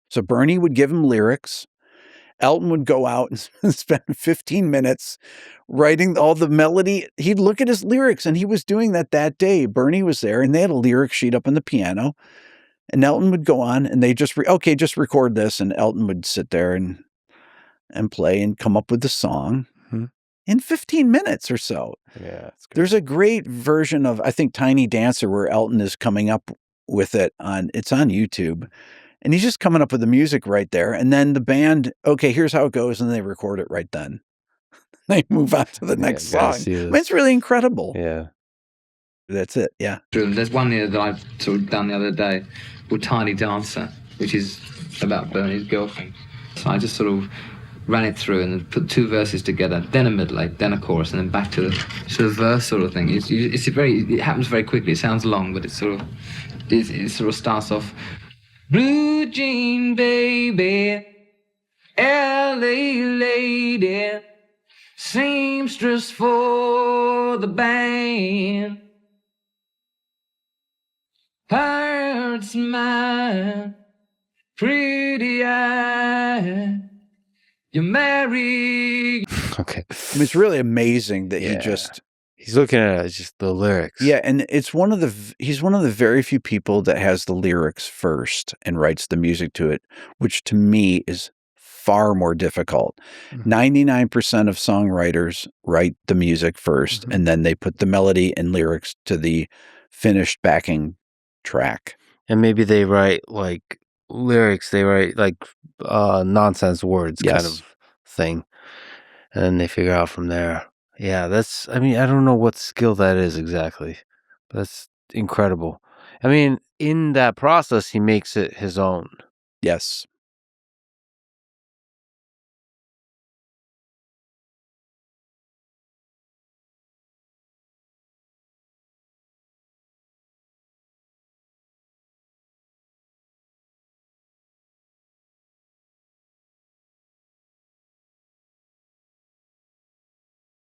So Bernie would give him lyrics. Elton would go out and spend 15 minutes writing all the melody. He'd look at his lyrics, and he was doing that day. Bernie was there, and they had a lyric sheet up on the piano. And Elton would go on, and they just record this. And Elton would sit there and play and come up with the song in 15 minutes or so. Yeah, there's a great version of, I think, Tiny Dancer where Elton is coming up with it it's on YouTube. And he's just coming up with the music right there. And then the band, okay, here's how it goes. And they record it right then. They move on to the next song. It's really incredible. Yeah. That's it. Yeah. There's one that I've sort of done the other day called Tiny Dancer, which is about Bernie's girlfriend. So I just sort of ran it through and put 2 verses together, then a middle eight, then a chorus, and then back to the sort of verse sort of thing. It happens very quickly. It sounds long, but it sort of starts off, blue jean baby, LA lady, seamstress for the band, pirate's mind, pretty eye, you're married. Okay. I mean, it's really amazing that he's looking at just the lyrics. Yeah, and he's one of the very few people that has the lyrics first and writes the music to it, which to me is far more difficult. 99% of songwriters write the music first, and then they put the melody and lyrics to the finished backing track. And maybe they write like lyrics, they write like nonsense words kind of thing. And then they figure out from there. Yeah, I don't know what skill that is exactly. But that's incredible. I mean, in that process, he makes it his own. Yes.